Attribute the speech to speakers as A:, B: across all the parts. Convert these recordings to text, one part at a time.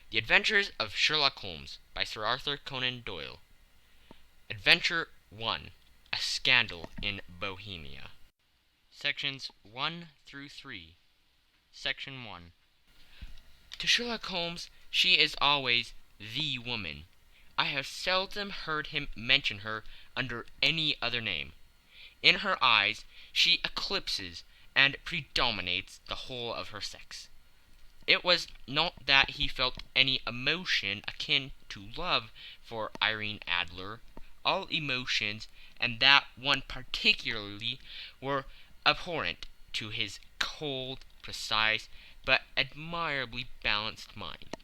A: The Adventures of Sherlock Holmes by Sir Arthur Conan Doyle. Adventure 1. A Scandal in Bohemia. Sections 1 through 3. Section 1. To Sherlock Holmes, she is always the woman. I have seldom heard him mention her under any other name. In her eyes, she eclipses and predominates the whole of her sex. It was not that he felt any emotion akin to love for Irene Adler. All emotions, and that one particularly, were abhorrent to his cold, precise, but admirably balanced mind.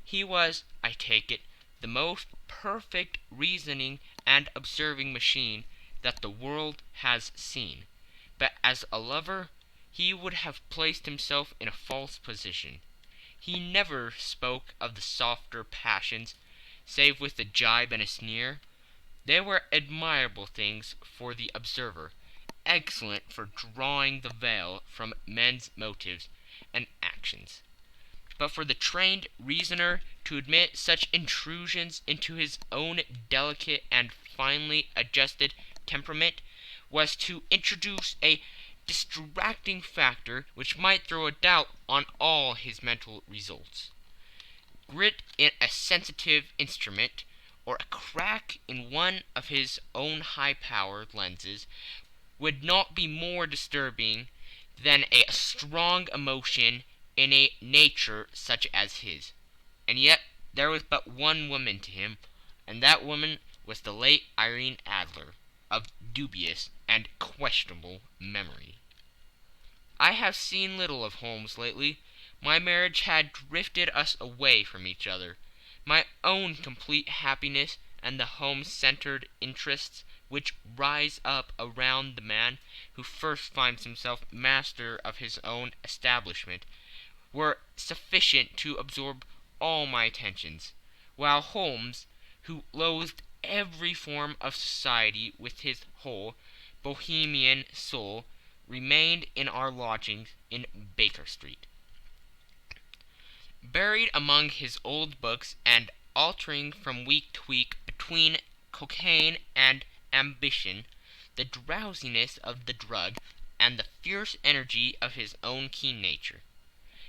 A: He was, I take it, the most perfect reasoning and observing machine that the world has seen. But as a lover, he would have placed himself in a false position. He never spoke of the softer passions, save with a jibe and a sneer. They were admirable things for the observer, excellent for drawing the veil from men's motives and actions. But for the trained reasoner to admit such intrusions into his own delicate and finely adjusted temperament was to introduce a distracting factor which might throw a doubt on all his mental results. Grit in a sensitive instrument, or a crack in one of his own high-powered lenses, would not be more disturbing than a strong emotion in a nature such as his. And yet there was but one woman to him, and that woman was the late Irene Adler, of dubious and questionable memory. I have seen little of Holmes lately. My marriage had drifted us away from each other. My own complete happiness and the home-centered interests which rise up around the man who first finds himself master of his own establishment were sufficient to absorb all my attentions, while Holmes, who loathed every form of society with his whole Bohemian soul, remained in our lodgings in Baker Street. Buried among his old books and altering from week to week between cocaine and ambition, the drowsiness of the drug, and the fierce energy of his own keen nature,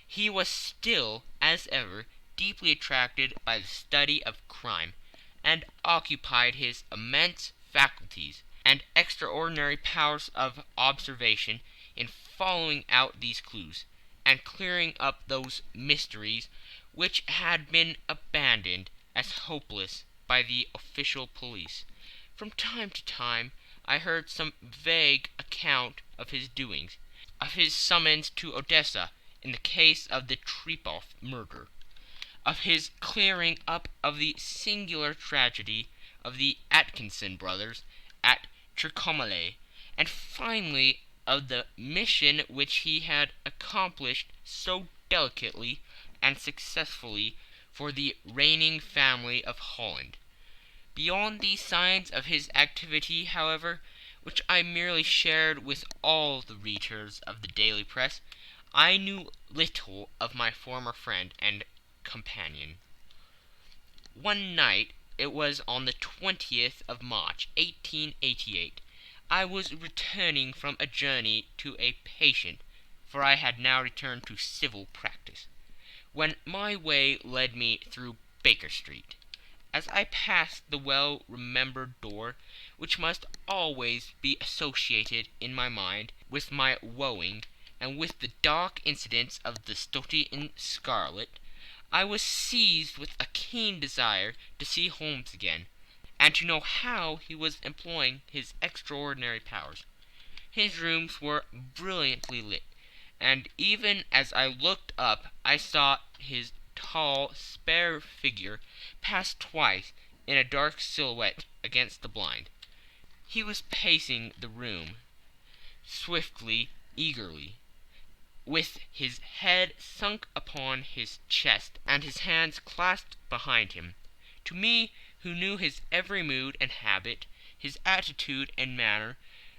A: he was still, as ever, deeply attracted by the study of crime, and occupied his immense faculties and extraordinary powers of observation in following out these clues, and clearing up those mysteries which had been abandoned as hopeless by the official police. From time to time I heard some vague account of his doings, of his summons to Odessa in the case of the Trepov murder, of his clearing up of the singular tragedy of the Atkinson brothers at Trincomalee, and finally of the mission which he had accomplished so delicately and successfully for the reigning family of Holland. Beyond these signs of his activity, however, which I merely shared with all the readers of the daily press, I knew little of my former friend and companion. One night, it was on the 20th of March, 1888, I was returning from a journey to a patient, for I had now returned to civil practice, when my way led me through Baker Street. As I passed the well-remembered door, which must always be associated in my mind with my wooing, and with the dark incidents of the Stoty in Scarlet, I was seized with a keen desire to see Holmes again, and to know how he was employing his extraordinary powers. His rooms were brilliantly lit, and even as I looked up I saw his tall, spare figure pass twice in a dark silhouette against the blind. He was pacing the room, swiftly, eagerly, with his head sunk upon his chest and his hands clasped behind him. To me, who knew his every mood and habit, his attitude and manner,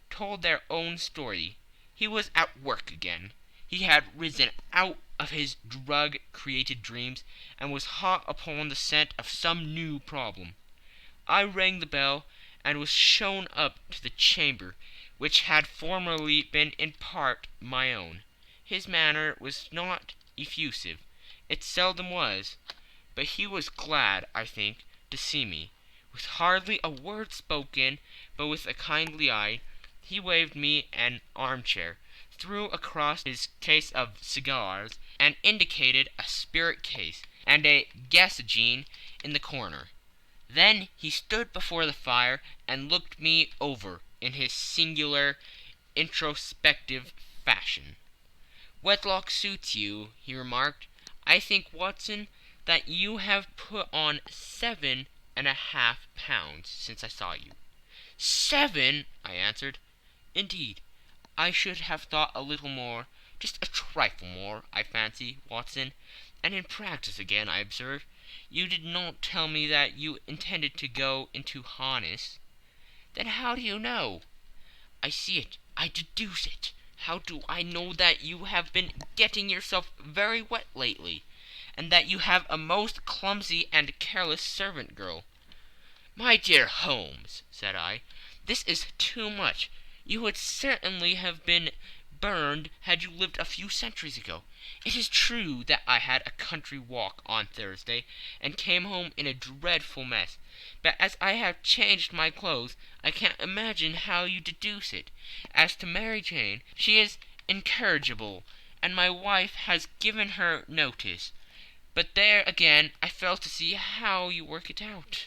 A: told their own story. He was at work again. He had risen out of his drug-created dreams, and was hot upon the scent of some new problem. I rang the bell, and was shown up to the chamber, which had formerly been in part my own. His manner was not effusive. It seldom was. But he was glad, I think, to see me. With hardly a word spoken, but with a kindly eye, he waved me an armchair, threw across his case of cigars, and indicated a spirit case and a gasogene in the corner. Then he stood before the fire and looked me over in his singular, introspective fashion. "Wedlock suits you," he remarked. "I think, Watson, that you have put on 7.5 pounds since I saw you." "7!" I answered. "Indeed, I should have thought a little more, just a trifle more, I fancy, Watson. And in practice again, I observe. You did not tell me that you intended to go into harness." "Then how do you know?" "I see it. I deduce it. How do I know that you have been getting yourself very wet lately, and that you have a most clumsy and careless servant girl?" "My dear Holmes," said I, "this is too much. You would certainly have been burned had you lived a few centuries ago. It is true that I had a country walk on Thursday, and came home in a dreadful mess. But as I have changed my clothes, I can't imagine how you deduce it. As to Mary Jane, she is incorrigible, and my wife has given her notice. But there again I fail to see how you work it out."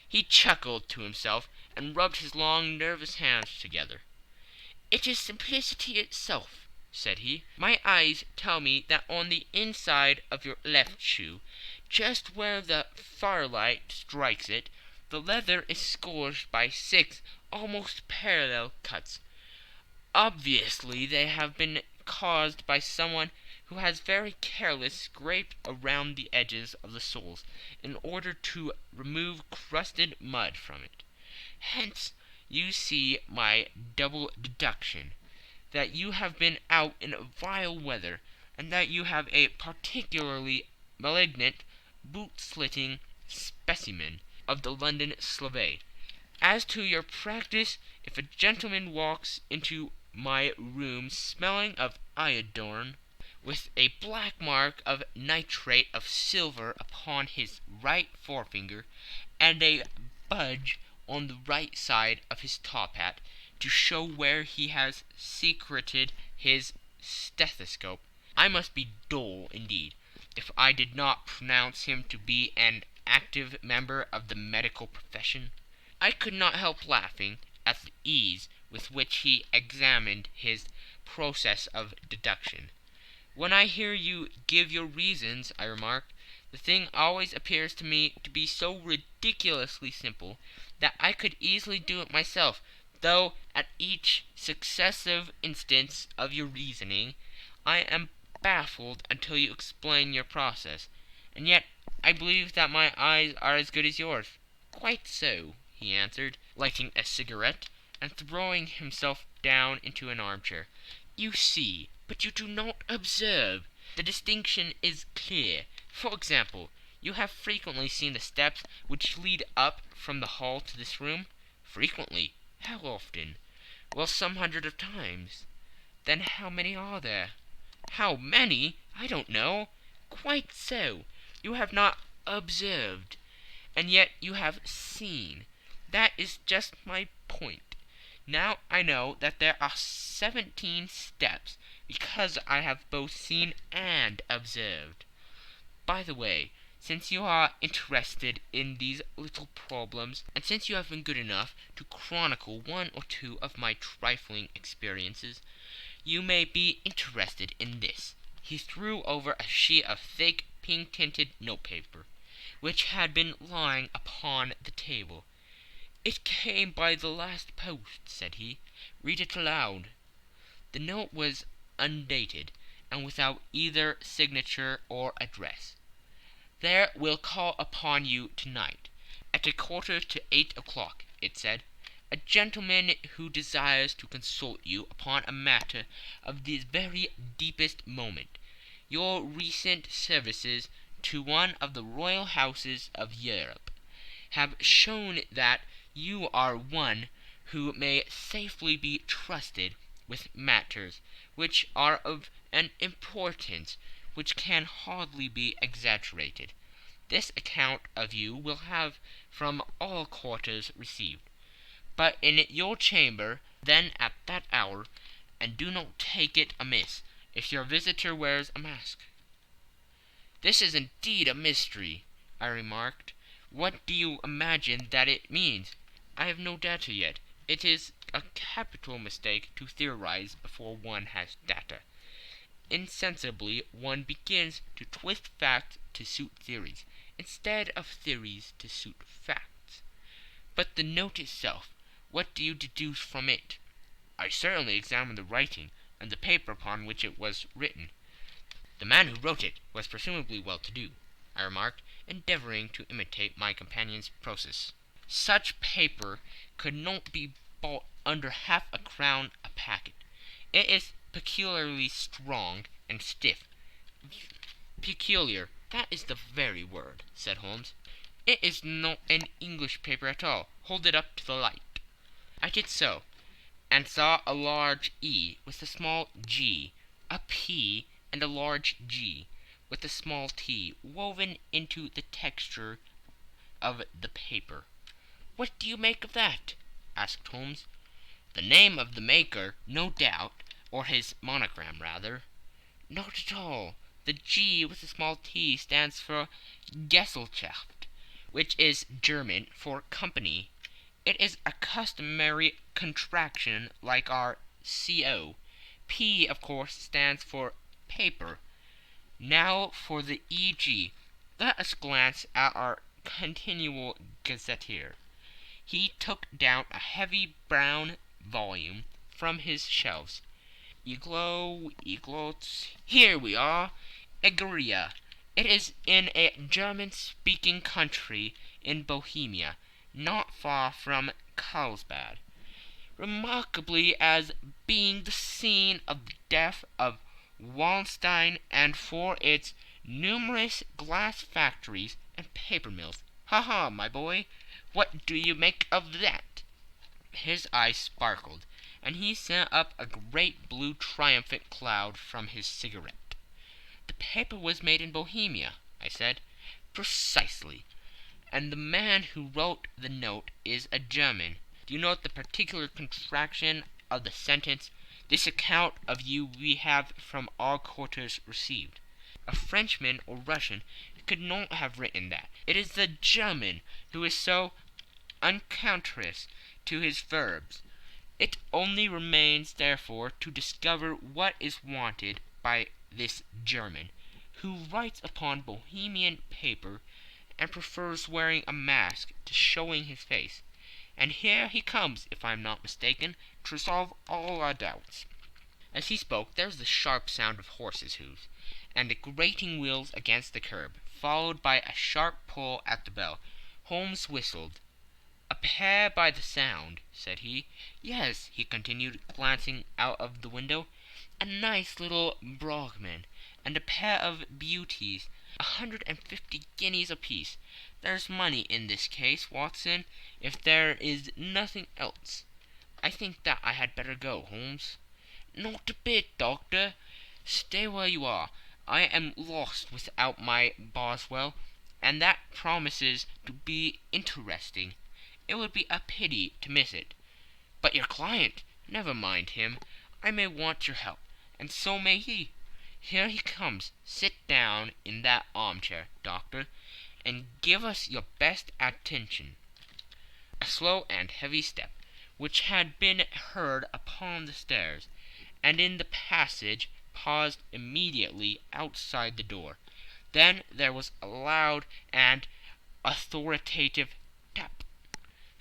A: He chuckled to himself, and rubbed his long, nervous hands together. "It is simplicity itself," said he. "My eyes tell me that on the inside of your left shoe, just where the firelight strikes it, the leather is scourged by 6 almost parallel cuts. Obviously they have been caused by someone who has very carelessly scraped around the edges of the soles in order to remove crusted mud from it. Hence you see my double deduction, that you have been out in vile weather, and that you have a particularly malignant, boot-slitting specimen of the London Slave. As to your practice, if a gentleman walks into my room smelling of iodine, with a black mark of nitrate of silver upon his right forefinger, and a budge on the right side of his top hat, to show where he has secreted his stethoscope, I must be dull indeed if I did not pronounce him to be an active member of the medical profession." I could not help laughing at the ease with which he examined his process of deduction. "When I hear you give your reasons," I remarked, "the thing always appears to me to be so ridiculously simple that I could easily do it myself, though at each successive instance of your reasoning I am baffled until you explain your process. And yet I believe that my eyes are as good as yours." "Quite so," he answered, lighting a cigarette, and throwing himself down into an armchair. "You see, but you do not observe. The distinction is clear. For example, you have frequently seen the steps which lead up from the hall to this room?" "Frequently." "How often?" "Well, some hundreds of times." "Then how many are there?" "How many? I don't know." "Quite so. You have not observed, and yet you have seen. That is just my point. Now I know that there are 17 steps, because I have both seen and observed. By the way, since you are interested in these little problems, and since you have been good enough to chronicle one or two of my trifling experiences, you may be interested in this." He threw over a sheet of thick, pink-tinted notepaper, which had been lying upon the table. "It came by the last post," said he. "Read it aloud." The note was undated, and without either signature or address. "There will call upon you tonight, at 7:45, it said, "a gentleman who desires to consult you upon a matter of the very deepest moment. your recent services to one of the royal houses of Europe have shown that you are one who may safely be trusted with matters which are of an importance which can hardly be exaggerated. This account of you will have from all quarters received, but in your chamber then at that hour, and do not take it amiss if your visitor wears a mask." "This is indeed a mystery," I remarked. "What do you imagine that it means?" "I have no data yet. It is a capital mistake to theorize before one has data. Insensibly one begins to twist facts to suit theories, instead of theories to suit facts. But the note itself, what do you deduce from it?" "I certainly examined the writing, and the paper upon which it was written." "The man who wrote it was presumably well-to-do," I remarked, endeavoring to imitate my companion's process. "Such paper could not be bought under half-a-crown a packet. It is peculiarly strong and stiff." "Peculiar, that is the very word," said Holmes. "It is not an English paper at all. Hold it up to the light." I did so, and saw a large E with a small g, a P and a large G with a small t woven into the texture of the paper. "What do you make of that?" asked Holmes. "The name of the maker, no doubt, or his monogram, rather." "Not at all. The G with the small t stands for Gesellschaft, which is German for company. It is a customary contraction like our CO. P, of course, stands for paper. Now for the EG. Let us glance at our continual gazetteer." He took down a heavy brown volume from his shelves. Eglots. Here we are. Egeria. It is in a German-speaking country in Bohemia, not far from Carlsbad, remarkably as being the scene of the death of Wallenstein, and for its numerous glass factories and paper mills. Ha, my boy, what do you make of that?" His eyes sparkled, and he sent up a great blue triumphant cloud from his cigarette. "The paper was made in Bohemia," I said. "Precisely. And the man who wrote the note is a German. Do you note the particular contraction of the sentence, 'This account of you we have from all quarters received'? A Frenchman or Russian could not have written that. It is the German who is so unctuous to his verbs. It only remains, therefore, to discover what is wanted by this German, who writes upon Bohemian paper and prefers wearing a mask to showing his face. And here he comes, if I am not mistaken, to resolve all our doubts." As he spoke there was the sharp sound of horses' hoofs, and the grating wheels against the curb, followed by a sharp pull at the bell. Holmes whistled. "A pair by the sound," said he. "Yes," he continued, glancing out of the window, "a nice little Brogman, and a pair of beauties, 150 guineas apiece. There's money in this case, Watson, if there is nothing else. I think that I had better go, Holmes." "Not a bit, Doctor. Stay where you are. I am lost without my Boswell, and that promises to be interesting. It would be a pity to miss it. But your client, never mind him. I may want your help, and so may he. Here he comes. Sit down in that armchair, Doctor, and give us your best attention." A slow and heavy step, which had been heard upon the stairs and in the passage, paused immediately outside the door. Then there was a loud and authoritative tap.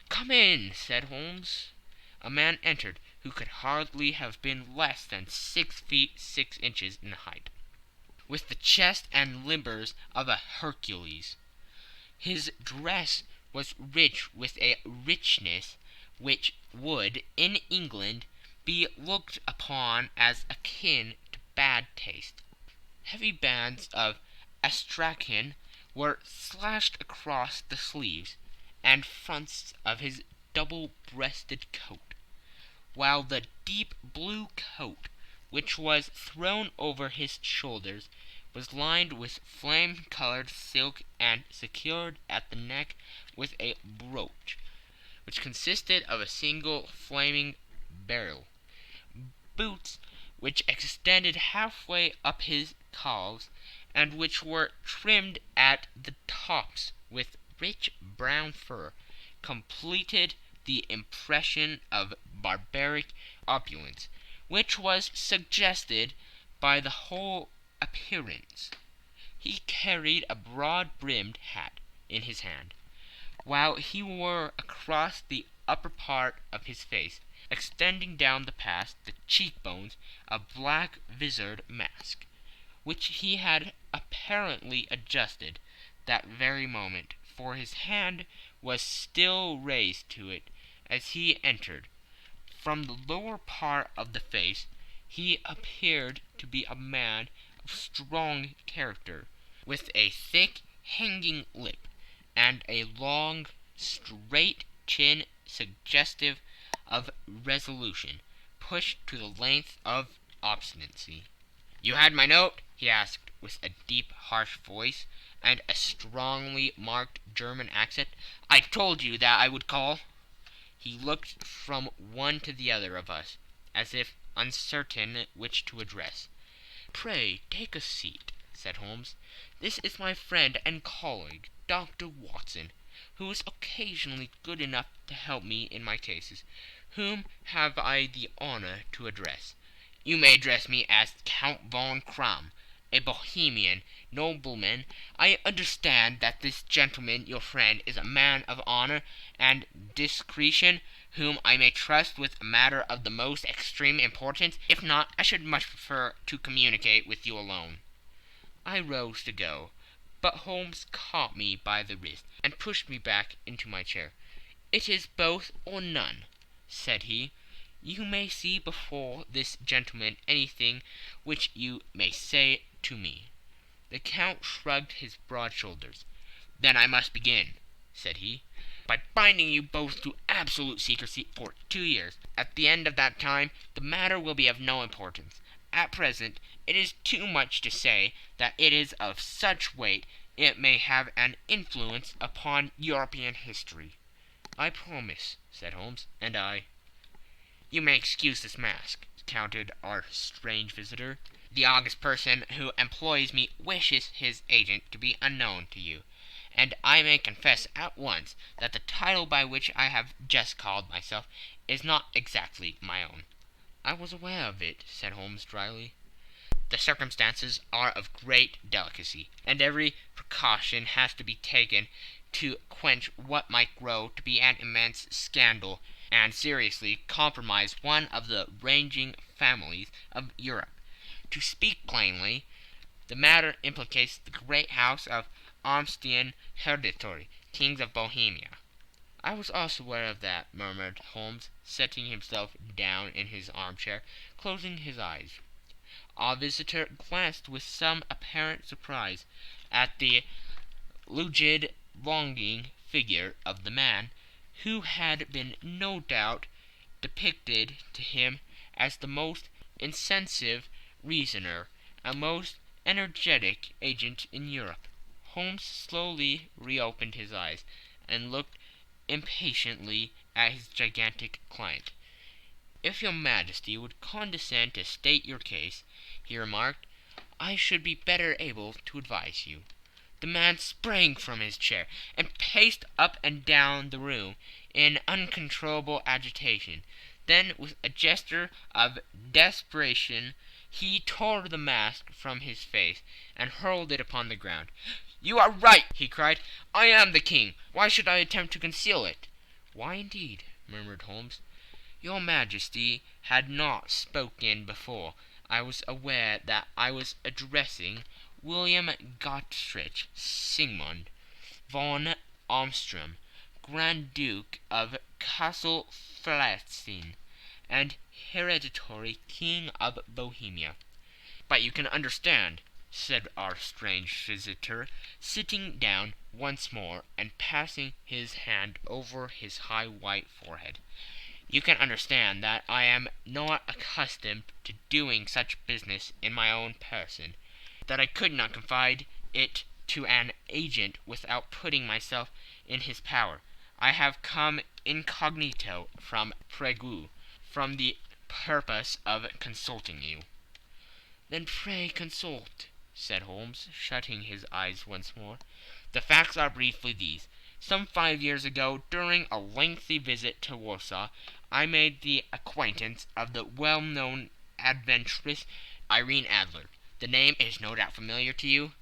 A: "Come in," said Holmes. A man entered who could hardly have been less than 6 feet 6 inches in height, with the chest and limbers of a Hercules. His dress was rich with a richness which would, in England, be looked upon as akin to bad taste. Heavy bands of astrakhan were slashed across the sleeves and fronts of his double-breasted coat, while the deep blue coat, which was thrown over his shoulders, was lined with flame-colored silk and secured at the neck with a brooch, which consisted of a single flaming beryl. Boots which extended halfway up his calves, and which were trimmed at the tops with rich brown fur, completed the impression of barbaric opulence which was suggested by the whole appearance. He carried a broad-brimmed hat in his hand, while he wore across the upper part of his face, extending down past the cheekbones, a black visored mask, which he had apparently adjusted that very moment, for his hand was still raised to it as he entered. From the lower part of the face he appeared to be a man of strong character, with a thick hanging lip, and a long, straight chin suggestive of resolution, pushed to the length of obstinacy. "You had my note?" he asked, with a deep, harsh voice, and a strongly marked German accent. "I told you that I would call." He looked from one to the other of us, as if uncertain which to address. "Pray take a seat," said Holmes. "This is my friend and colleague, Dr. Watson, who is occasionally good enough to help me in my cases. Whom have I the honor to address?" "You may address me as Count von Kramm, a Bohemian nobleman. I understand that this gentleman, your friend, is a man of honor and discretion, whom I may trust with a matter of the most extreme importance. If not, I should much prefer to communicate with you alone." I rose to go, but Holmes caught me by the wrist and pushed me back into my chair. "It is both or none," said he. "You may see before this gentleman anything which you may say to me." The Count shrugged his broad shoulders. "Then I must begin," said he, "by binding you both to absolute secrecy for 2 years. At the end of that time the matter will be of no importance. At present it is too much to say that it is of such weight it may have an influence upon European history." "I promise," said Holmes, "and I—" "You may excuse this mask," countered our strange visitor. "The august person who employs me wishes his agent to be unknown to you, and I may confess at once that the title by which I have just called myself is not exactly my own." "I was aware of it," said Holmes dryly. "The circumstances are of great delicacy, and every precaution has to be taken to quench what might grow to be an immense scandal and seriously compromise one of the reigning families of Europe. To speak plainly, the matter implicates the great house of Austrian hereditary kings of Bohemia." "I was also aware of that," murmured Holmes, setting himself down in his armchair, closing his eyes. Our visitor glanced with some apparent surprise at the rigid, longing figure of the man, who had been no doubt depicted to him as the most incisive reasoner, a most energetic agent in Europe. Holmes slowly reopened his eyes and looked impatiently at his gigantic client. "If your Majesty would condescend to state your case," he remarked, "I should be better able to advise you." The man sprang from his chair and paced up and down the room in uncontrollable agitation. Then, with a gesture of desperation, he tore the mask from his face and hurled it upon the ground. "You are right!" he cried. "I am the king. Why should I attempt to conceal it?" "Why, indeed?" murmured Holmes. "Your Majesty had not spoken before I was aware that I was addressing William Gottrich Sigmund von Armstrong, Grand Duke of Kassel-Flatten, and hereditary King of Bohemia." "But you can understand," said our strange visitor, sitting down once more and passing his hand over his high white forehead. "You can understand that I am not accustomed to doing such business in my own person, that I could not confide it to an agent without putting myself in his power. I have come incognito from Prague, from the purpose of consulting you." "Then pray consult," said Holmes, shutting his eyes once more. "The facts are briefly these. Some 5 years ago, during a lengthy visit to Warsaw, I made the acquaintance of the well-known adventuress Irene Adler. The name is no doubt familiar to you?"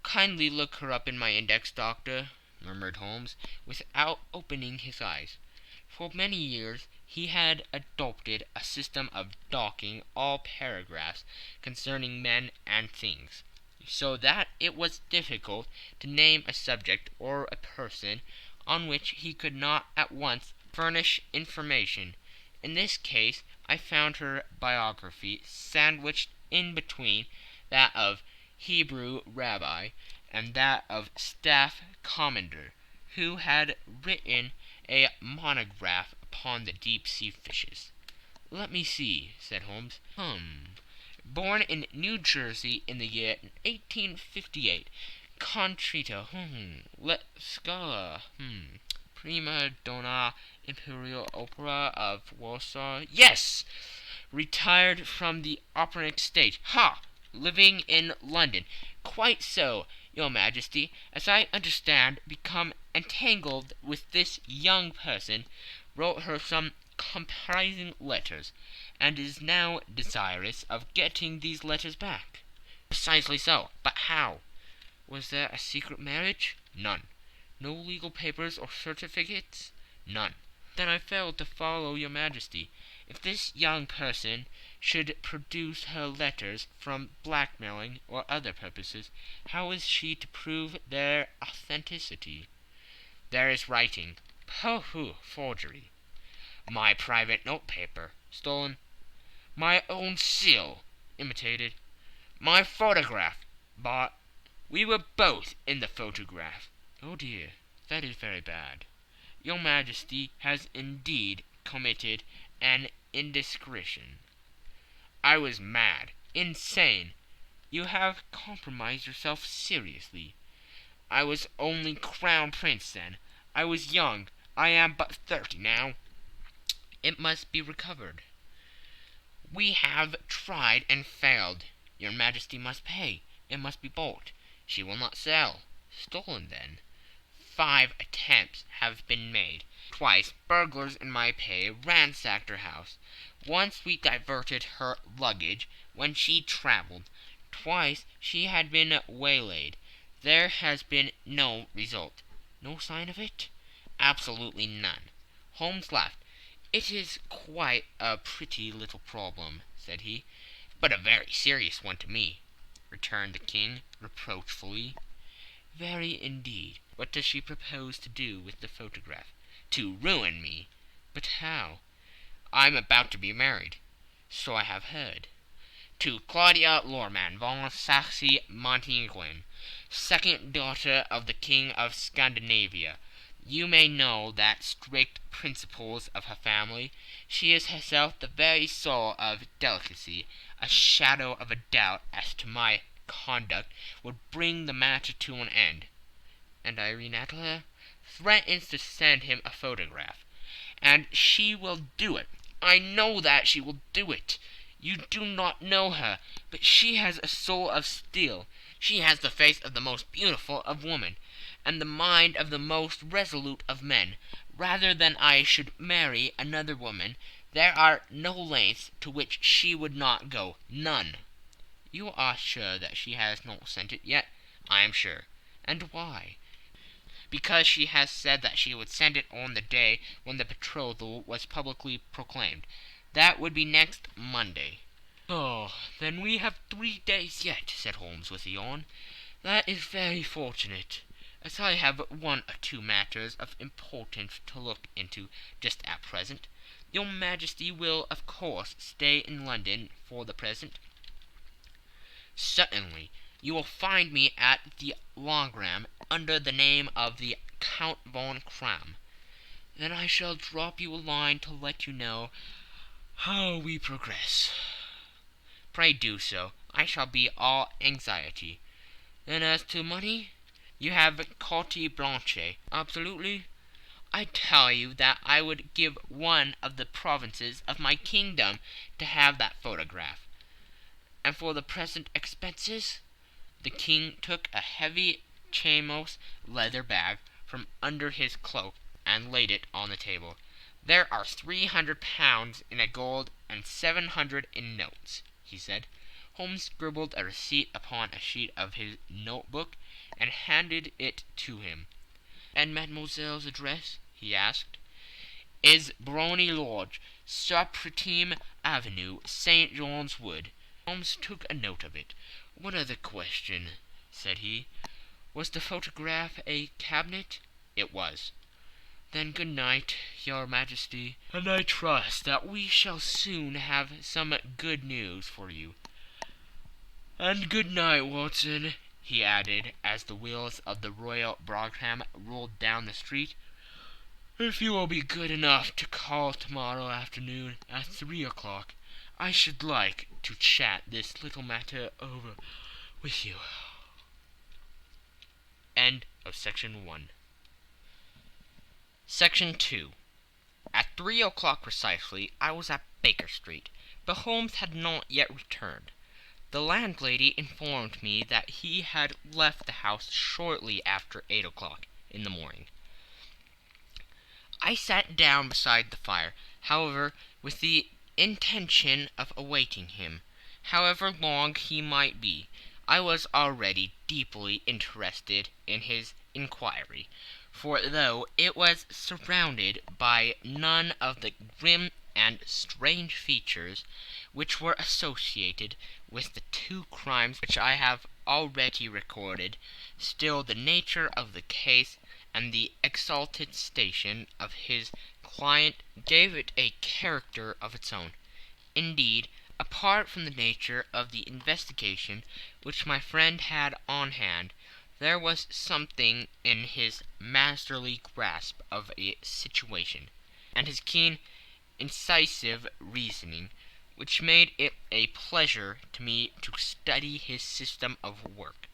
A: "Kindly look her up in my index, doctor," murmured Holmes, without opening his eyes. For many years he had adopted a system of docking all paragraphs concerning men and things, so that it was difficult to name a subject or a person on which he could not at once furnish information. In this case I found her biography sandwiched in between that of Hebrew rabbi and that of staff commander, who had written a monograph upon the deep-sea fishes. "Let me see," said Holmes. Born in New Jersey in the year 1858. Contrito. Let Scala. Prima donna Imperial Opera of Warsaw. Yes! Retired from the operatic stage. Ha! Living in London. Quite so, your Majesty. As I understand, become entangled with this young person, wrote her some comprising letters, and is now desirous of getting these letters back." "Precisely so. But how? Was there a secret marriage?" "None." "No legal papers or certificates?" "None." "Then I fail to follow your Majesty. If this young person should produce her letters from blackmailing or other purposes, how is she to prove their authenticity?" "There is writing." "Pooh! Forgery." "My private notepaper." "Stolen." "My own seal." "Imitated." "My photograph." "Bought." "We were both in the photograph." "Oh dear, that is very bad. Your Majesty has indeed committed an indiscretion." "I was mad, insane." "You have compromised yourself seriously." "I was only Crown Prince then. I was young. I am but 30 now." "It must be recovered." "We have tried and failed." "Your Majesty must pay. It must be bought." "She will not sell." "Stolen, then." 5 attempts have been made. Twice burglars in my pay ransacked her house. Once we diverted her luggage when she travelled. Twice she had been waylaid. There has been no result." "No sign of it?" "Absolutely none." Holmes laughed. "It is quite a pretty little problem," said he. "But a very serious one to me," returned the King, reproachfully. "Very indeed. What does she propose to do with the photograph?" "To ruin me." "But how?" "I'm about to be married." "So I have heard." "To Claudia Lorman von Saxe-Montenegrin, second daughter of the King of Scandinavia. You may know the strict principles of her family. She is herself the very soul of delicacy. A shadow of a doubt as to my conduct would bring the matter to an end." "And Irene Adler?" "Threatens to send him a photograph. And she will do it. I know that she will do it. You do not know her, but she has a soul of steel. She has the face of the most beautiful of women, and the mind of the most resolute of men. Rather than I should marry another woman, there are no lengths to which she would not go. None." "You are sure that she has not sent it yet?" "I am sure." "And why?" "Because she has said that she would send it on the day when the betrothal was publicly proclaimed. That would be next Monday." "Oh, then we have 3 days yet," said Holmes with a yawn. "That is very fortunate, as I have 1 or 2 matters of importance to look into just at present. Your Majesty will, of course, stay in London for the present?" "Certainly. You will find me at the Logram under the name of the Count von Kram. Then I shall drop you a line to let you know how we progress. Pray do so. I shall be all anxiety. Then as to money, you have carte blanche. Absolutely. I tell you that I would give one of the provinces of my kingdom to have that photograph. And for the present expenses, the king took a heavy chamois leather bag from under his cloak and laid it on the table. There are £300 in gold and 700 in notes, he said. Holmes scribbled a receipt upon a sheet of his notebook and handed it to him. And mademoiselle's address, he asked, is Brony Lodge, Supretim Avenue, St. John's Wood. Holmes took a note of it. What other question? Said he. Was the photograph a cabinet? It was. Then good night, your Majesty, and I trust that we shall soon have some good news for you. And good night, Watson, he added, as the wheels of the Royal Brougham rolled down the street. If you will be good enough to call tomorrow afternoon at 3 o'clock, I should like to chat this little matter over with you. End of Section 1. Section 2. At 3 o'clock precisely, I was at Baker Street, but Holmes had not yet returned. The landlady informed me that he had left the house shortly after 8 o'clock in the morning. I sat down beside the fire, however, with the intention of awaiting him. However long he might be, I was already deeply interested in his inquiry, for though it was surrounded by none of the grim and strange features which were associated with the two crimes which I have already recorded, still the nature of the case and the exalted station of his client gave it a character of its own. Indeed, apart from the nature of the investigation which my friend had on hand, there was something in his masterly grasp of a situation, and his keen, incisive reasoning, which made it a pleasure to me to study his system of work,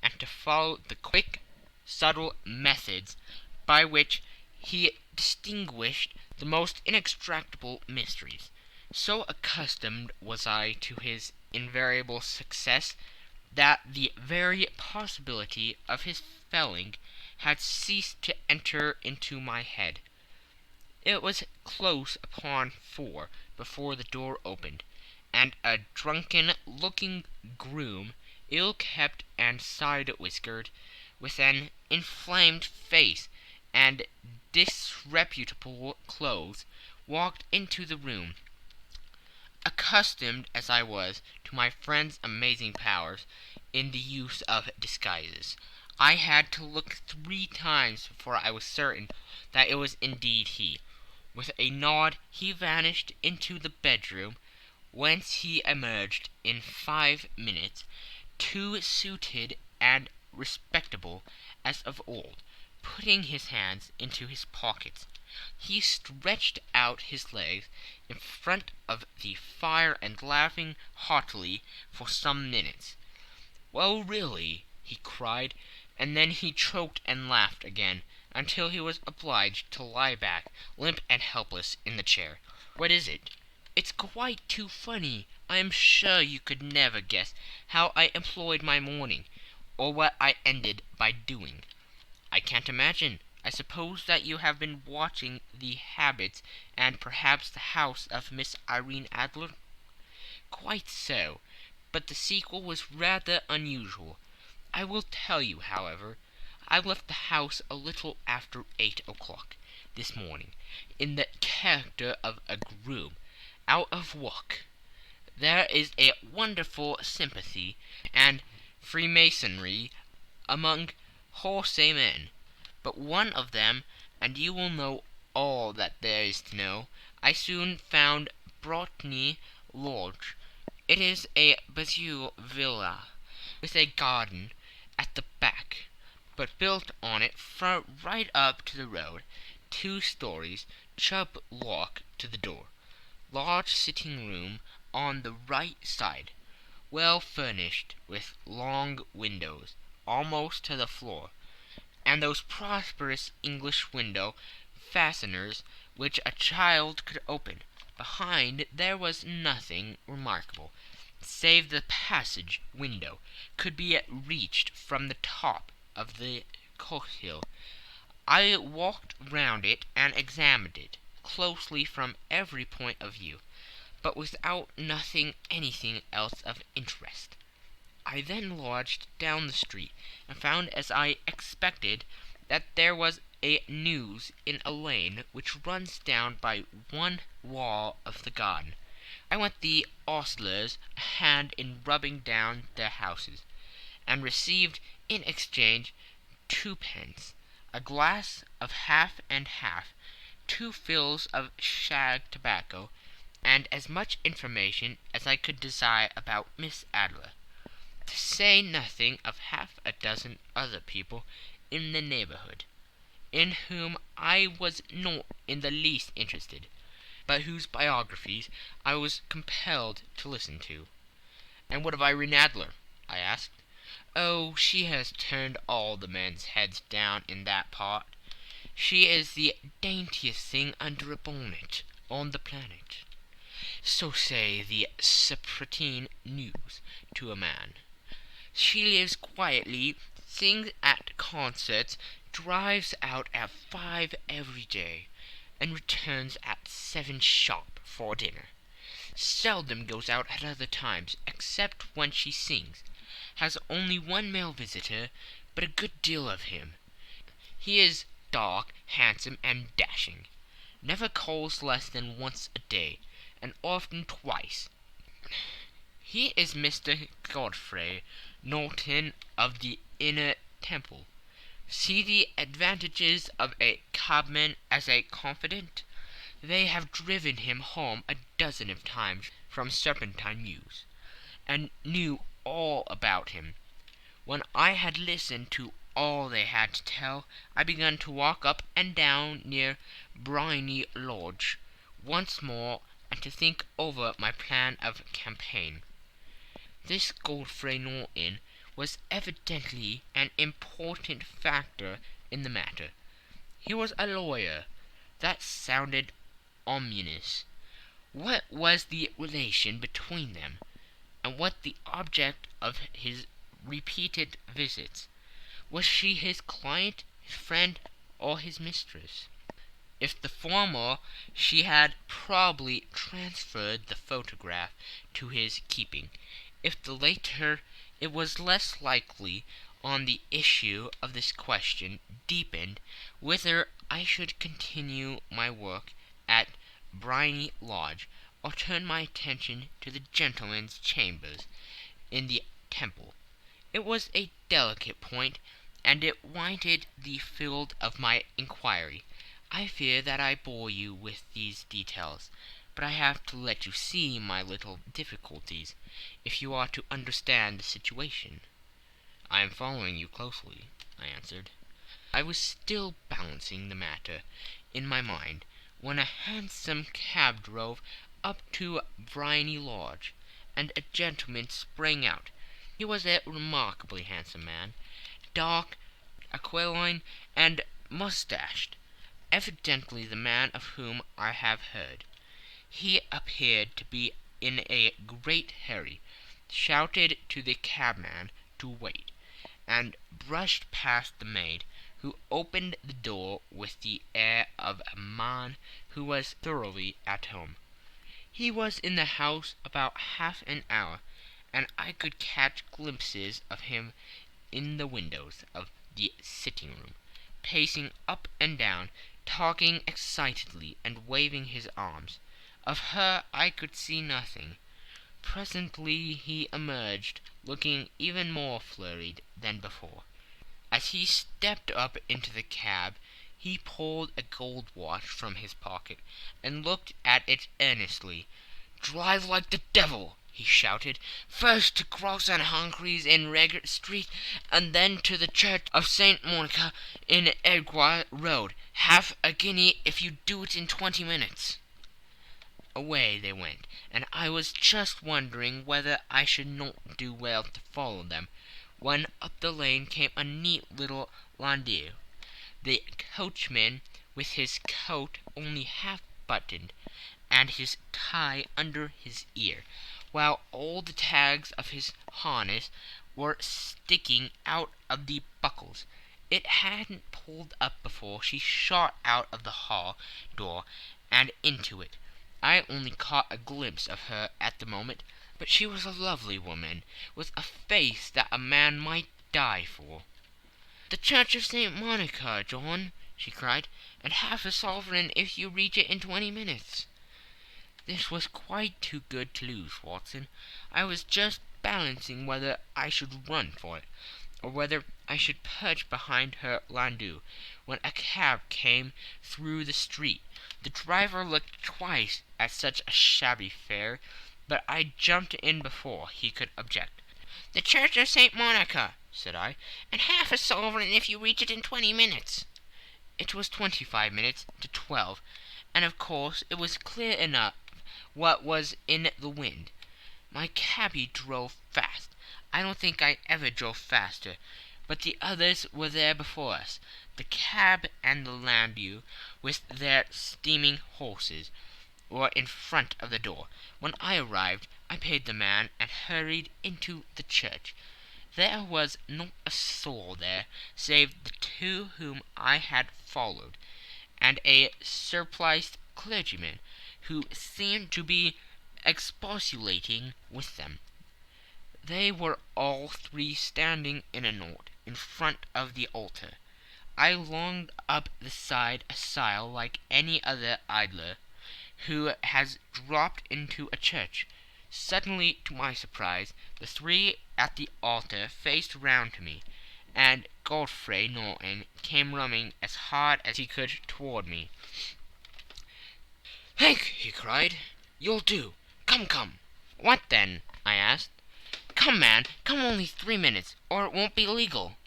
A: and to follow the quick, subtle methods by which he distinguished the most inextractable mysteries. So accustomed was I to his invariable success that the very possibility of his failing had ceased to enter into my head. It was close upon 4 before the door opened, and a drunken-looking groom, ill-kept and side-whiskered, with an inflamed face and disreputable clothes, walked into the room. Accustomed as I was to my friend's amazing powers in the use of disguises, I had to look 3 times before I was certain that it was indeed he. With a nod he vanished into the bedroom, whence he emerged in 5 minutes, too suited and respectable as of old, putting his hands into his pockets. He stretched out his legs in front of the fire and laughing heartily for some minutes. "Well, really," he cried, and then he choked and laughed again, until he was obliged to lie back, limp and helpless, in the chair. "What is it?" "It's quite too funny. I am sure you could never guess how I employed my morning, or what I ended by doing." "I can't imagine. I suppose that you have been watching the habits and perhaps the house of Miss Irene Adler?" "Quite so, but the sequel was rather unusual. I will tell you, however. I left the house a little after 8 o'clock this morning, in the character of a groom, out of work. There is a wonderful sympathy and freemasonry among horsemen, but one of them, and you will know all that there is to know, I soon found Brotny Lodge. It is a Bachelor villa, with a garden at the back, but built on it right up to the road, 2 stories, chub lock to the door, large sitting room on the right side, well furnished with long windows almost to the floor, and those prosperous English window fasteners which a child could open. Behind there was nothing remarkable, save the passage window could be reached from the top of the courthill. I walked round it and examined it closely from every point of view, but without nothing anything else of interest. I then lodged down the street, and found, as I expected, that there was a news in a lane which runs down by one wall of the garden. I went the ostlers a hand in rubbing down their houses, and received in exchange 2 pence, a glass of half and half, 2 fills of shag tobacco, and as much information as I could desire about Miss Adler, to say nothing of half a dozen other people in the neighbourhood, in whom I was not in the least interested, but whose biographies I was compelled to listen to. "And what of Irene Adler?" I asked. "Oh, she has turned all the men's heads down in that part. She is the daintiest thing under a bonnet on the planet. So say the Serpentine news to a man. She lives quietly, sings at concerts, drives out at 5 every day, and returns at 7 sharp for dinner. Seldom goes out at other times, except when she sings. Has only 1 male visitor, but a good deal of him. He is dark, handsome, and dashing. Never calls less than once a day, and often twice. He is Mr. Godfrey Norton of the Inner Temple. See the advantages of a cabman as a confidant. They have driven him home a dozen of times from Serpentine Mews, and knew all about him. When I had listened to all they had to tell, I began to walk up and down near Briony Lodge once more, and to think over my plan of campaign. This Godfrey Norton was evidently an important factor in the matter. He was a lawyer. That sounded ominous. What was the relation between them, and what the object of his repeated visits? Was she his client, his friend, or his mistress? If the former, she had probably transferred the photograph to his keeping. If the latter, it was less likely on the issue of this question deepened whether I should continue my work at Briony Lodge, or turn my attention to the gentlemen's chambers in the Temple. It was a delicate point, and it wanted the field of my inquiry. I fear that I bore you with these details, but I have to let you see my little difficulties, if you are to understand the situation. "I am following you closely," I answered. I was still balancing the matter in my mind, when a hansom cab drove up to Briony Lodge, and a gentleman sprang out. He was a remarkably handsome man, dark, aquiline, and moustached, evidently the man of whom I have heard. He appeared to be in a great hurry, shouted to the cabman to wait, and brushed past the maid, who opened the door with the air of a man who was thoroughly at home. He was in the house about half an hour, and I could catch glimpses of him in the windows of the sitting-room, pacing up and down, talking excitedly and waving his arms. Of her I could see nothing. Presently he emerged, looking even more flurried than before. As he stepped up into the cab, he pulled a gold watch from his pocket, and looked at it earnestly. "Drive like the devil!" he shouted. "First to Cross and Humphrey's in Regent Street, and then to the Church of St. Monica in Edgware Road. Half a guinea if you do it in 20 minutes." Away they went, and I was just wondering whether I should not do well to follow them, when up the lane came a neat little landau, the coachman with his coat only half buttoned, and his tie under his ear, while all the tags of his harness were sticking out of the buckles. It hadn't pulled up before she shot out of the hall door and into it. I only caught a glimpse of her at the moment, but she was a lovely woman, with a face that a man might die for. "The Church of St. Monica, John," she cried, "and half a sovereign if you reach it in 20 minutes. This was quite too good to lose, Watson. I was just balancing whether I should run for it, or whether I should perch behind her landau, when a cab came through the street. The driver looked twice at such a shabby fare, but I jumped in before he could object. "The Church of St. Monica," said I, "and half a sovereign if you reach it in 20 minutes. It was 25 minutes to 12, and of course it was clear enough what was in the wind. My cabby drove fast. I don't think I ever drove faster, but the others were there before us, the cab and the landau, with their steaming horses, were in front of the door. When I arrived, I paid the man and hurried into the church. There was not a soul there, save the two whom I had followed, and a surpliced clergyman, who seemed to be expostulating with them. They were all three standing in a knot in front of the altar. I longed up the side aisle like any other idler who has dropped into a church. Suddenly, to my surprise, the three at the altar faced round to me, and Godfrey Norton came running as hard as he could toward me. "Hank," he cried, "you'll do. Come, come." "What then?" I asked. "Come, man, come, only 3 minutes, or it won't be legal."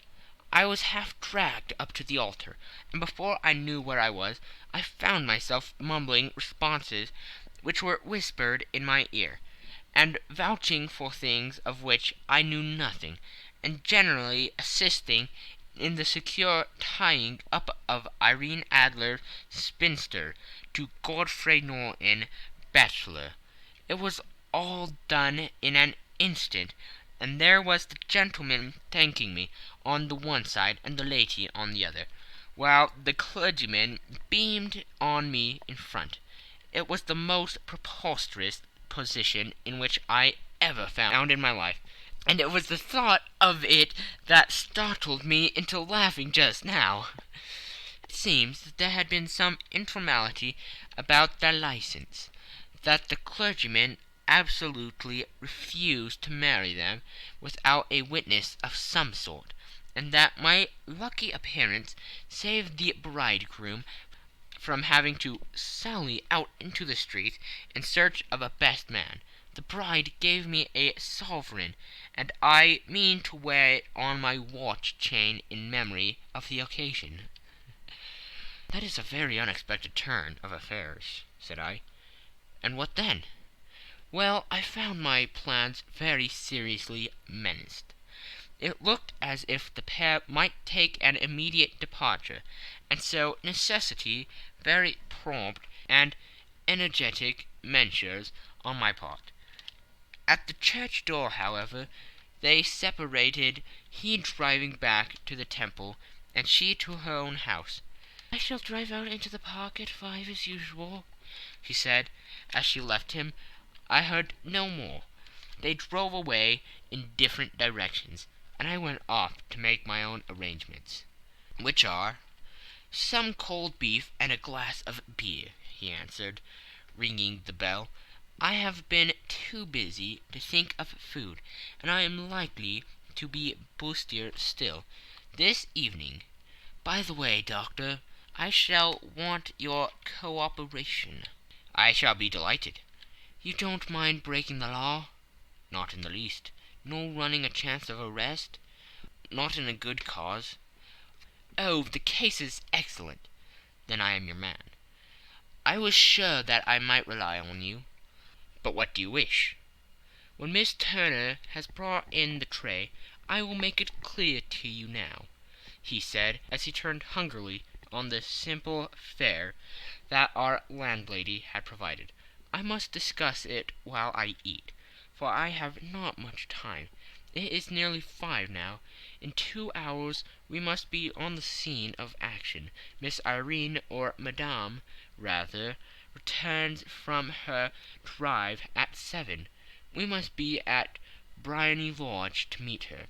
A: I was half dragged up to the altar, and before I knew where I was, I found myself mumbling responses which were whispered in my ear, and vouching for things of which I knew nothing, and generally assisting in the secure tying up of Irene Adler, spinster, to Godfrey Norton, bachelor. It was all done in an instant, and there was the gentleman thanking me on the one side and the lady on the other, while the clergyman beamed on me in front. It was the most preposterous position in which I ever found in my life, and it was the thought of it that startled me into laughing just now. It seems that there had been some informality about their license, that the clergyman absolutely refused to marry them without a witness of some sort, and that my lucky appearance saved the bridegroom from having to sally out into the street in search of a best man. The bride gave me a sovereign, and I mean to wear it on my watch chain in memory of the occasion. "That is a very unexpected turn of affairs," said I. "And what then?" "Well, I found my plans very seriously menaced. It looked as if the pair might take an immediate departure, and so necessity very prompt and energetic measures on my part. At the church door, however, they separated, he driving back to the Temple, and she to her own house. "I shall drive out into the park at 5 as usual," she said, as she left him. I heard no more. They drove away in different directions, and I went off to make my own arrangements. "Which are?" "Some cold beef and a glass of beer," he answered, ringing the bell. "I have been too busy to think of food, and I am likely to be bustier still this evening. By the way, Doctor, I shall want your cooperation." "I shall be delighted." "You don't mind breaking the law?" Not in the least. Nor running a chance of arrest? Not in a good cause? Oh, the case is excellent. Then I am your man. I was sure that I might rely on you. But what do you wish? When Miss Turner has brought in the tray, I will make it clear to you now," he said, as he turned hungrily on the simple fare that our landlady had provided. "I must discuss it while I eat, for I have not much time. It is nearly 5 now. In 2 hours we must be on the scene of action. Miss Irene, or Madame, rather, returns from her drive at 7. We must be at Briony Lodge to meet her."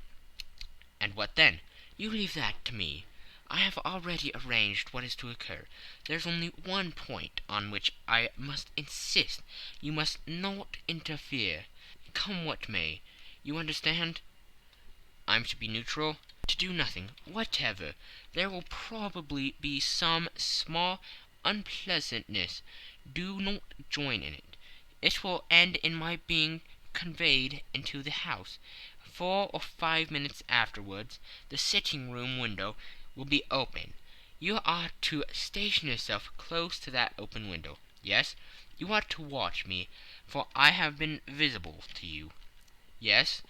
A: "And what then?" "You leave that to me. I have already arranged what is to occur. There's only one point on which I must insist. You must not interfere, come what may. You understand?" "I'm to be neutral?" "To do nothing whatever. There will probably be some small unpleasantness. Do not join in it. It will end in my being conveyed into the house. 4 or 5 minutes afterwards the sitting-room window will be open. You are to station yourself close to that open window. Yes, you are to watch me, for I have been visible to you. Yes,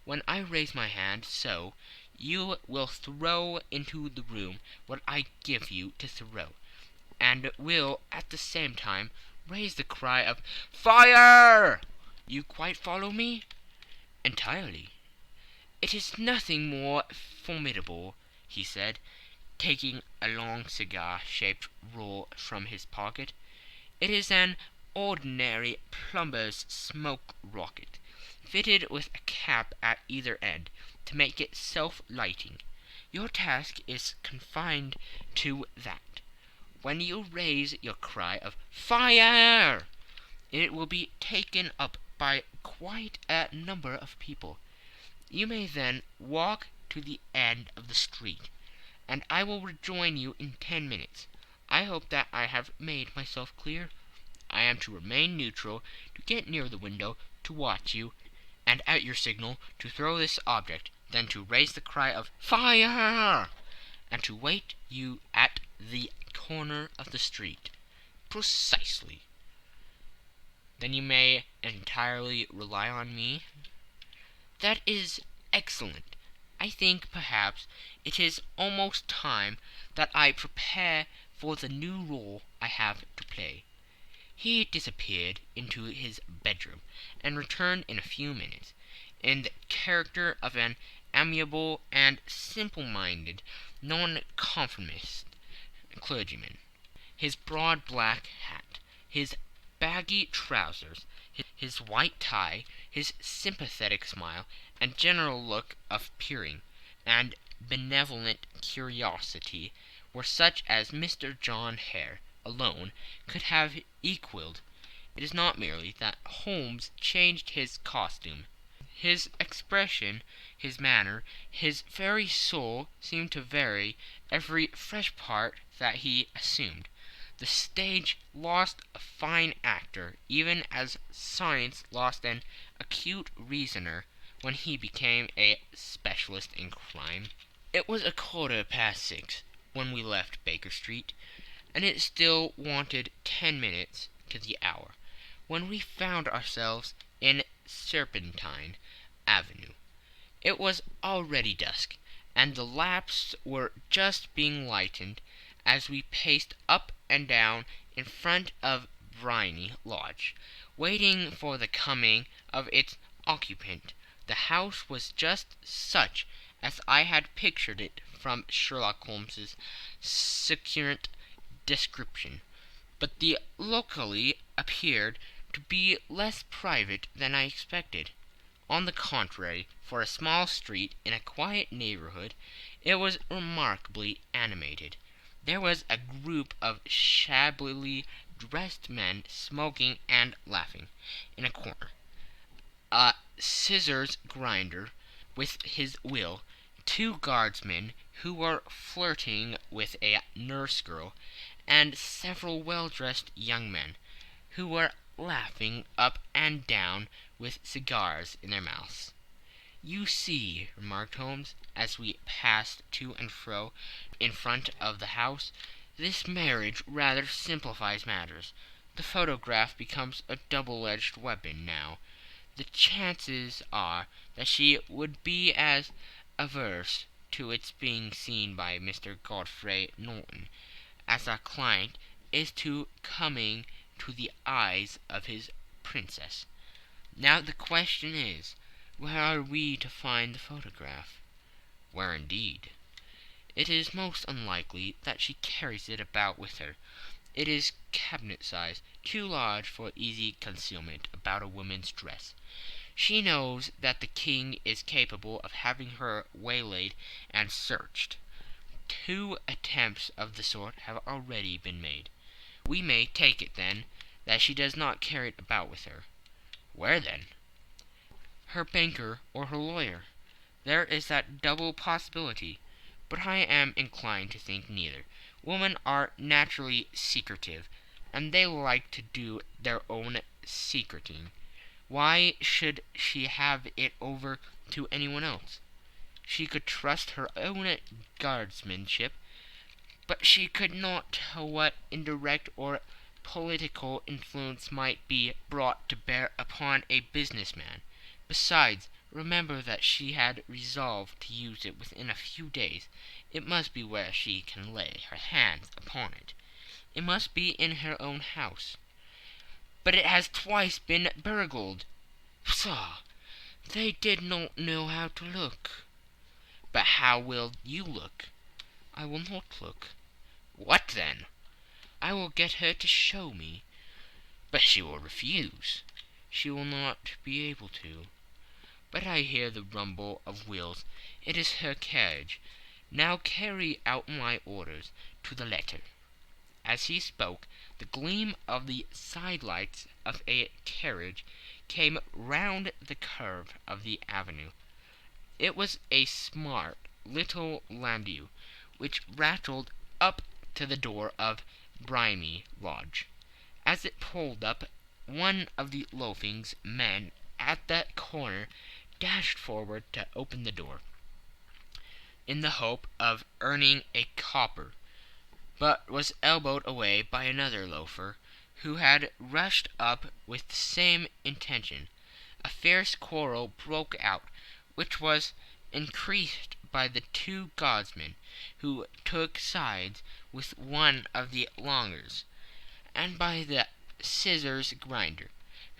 A: when I raise my hand, so, you will throw into the room what I give you to throw, and will at the same time raise the cry of 'Fire!' You quite follow me?" "Entirely." "It is nothing more formidable," he said, taking a long cigar-shaped roll from his pocket. "It is an ordinary plumber's smoke rocket, fitted with a cap at either end, to make it self-lighting. Your task is confined to that. When you raise your cry of 'Fire!' it will be taken up by quite a number of people. You may then walk to the end of the street, and I will rejoin you in 10 minutes. I hope that I have made myself clear. I am to remain neutral, to get near the window, to watch you, and at your signal to throw this object, then to raise the cry of 'Fire!' and to wait you at the corner of the street." "Precisely." "Then you may entirely rely on me?" "That is excellent. I think, perhaps, it is almost time that I prepare for the new role I have to play." He disappeared into his bedroom, and returned in a few minutes, in the character of an amiable and simple-minded nonconformist clergyman. His broad black hat, his baggy trousers, his white tie, his sympathetic smile, and general look of peering and benevolent curiosity were such as Mr. John Hare alone could have equalled. It is not merely that Holmes changed his costume. His expression, his manner, his very soul seemed to vary every fresh part that he assumed. The stage lost a fine actor, even as science lost an acute reasoner when he became a specialist in crime. It was 6:15 when we left Baker Street, and it still wanted 10 minutes to the hour, when we found ourselves in Serpentine Avenue. It was already dusk, and the lamps were just being lighted as we paced up and down in front of Briony Lodge, waiting for the coming of its occupant. The house was just such as I had pictured it from Sherlock Holmes's succinct description, but the locality appeared to be less private than I expected. On the contrary, for a small street in a quiet neighborhood, it was remarkably animated. There was a group of shabbily dressed men smoking and laughing in a corner, a scissors grinder with his wheel, 2 guardsmen who were flirting with a nurse girl, and several well-dressed young men who were laughing up and down with cigars in their mouths. "You see," remarked Holmes, as we passed to and fro in front of the house, "this marriage rather simplifies matters. The photograph becomes a double-edged weapon now. The chances are that she would be as averse to its being seen by Mr. Godfrey Norton as our client is to coming to the eyes of his princess. Now the question is, where are we to find the photograph?" "Where indeed? It is most unlikely that she carries it about with her. It is cabinet-size, too large for easy concealment about a woman's dress. She knows that the king is capable of having her waylaid and searched. 2 attempts of the sort have already been made. We may take it, then, that she does not carry it about with her." "Where, then?" "Her banker or her lawyer. There is that double possibility, but I am inclined to think neither. Women are naturally secretive, and they like to do their own secreting. Why should she have it over to anyone else? She could trust her own guardsmanship, but she could not tell what indirect or political influence might be brought to bear upon a businessman. Besides, remember that she had resolved to use it within a few days. It must be where she can lay her hands upon it. It must be in her own house." "But it has twice been burgled." "Pshaw! They did not know how to look." "But how will you look?" "I will not look." "What then?" "I will get her to show me." "But she will refuse." "She will not be able to. But I hear the rumble of wheels. It is her carriage. Now carry out my orders to the letter." As he spoke, the gleam of the side-lights of a carriage came round the curve of the avenue. It was a smart little landau, which rattled up to the door of Bohemia Lodge. As it pulled up, one of the loafing men at that corner dashed forward to open the door, in the hope of earning a copper, but was elbowed away by another loafer, who had rushed up with the same intention. A fierce quarrel broke out, which was increased by the 2 guardsmen, who took sides with one of the longers, and by the scissors grinder,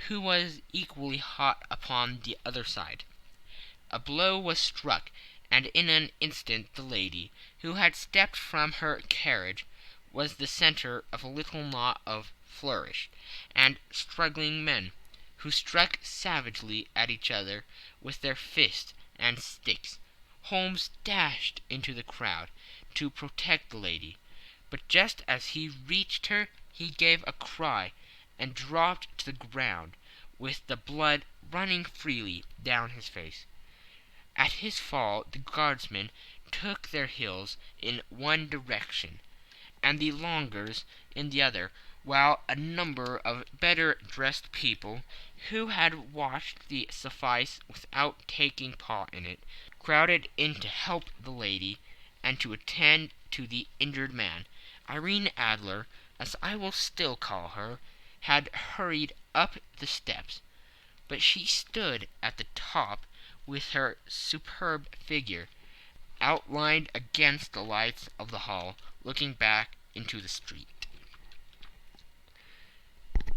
A: who was equally hot upon the other side. A blow was struck, and in an instant the lady, who had stepped from her carriage, was the centre of a little knot of flourished and struggling men, who struck savagely at each other with their fists and sticks. Holmes dashed into the crowd to protect the lady, but just as he reached her he gave a cry and dropped to the ground, with the blood running freely down his face. At his fall the guardsmen took their heels in one direction, and the longers in the other, while a number of better-dressed people, who had watched the suffice without taking part in it, crowded in to help the lady and to attend to the injured man. Irene Adler, as I will still call her, had hurried up the steps, but she stood at the top with her superb figure outlined against the lights of the hall, looking back into the street.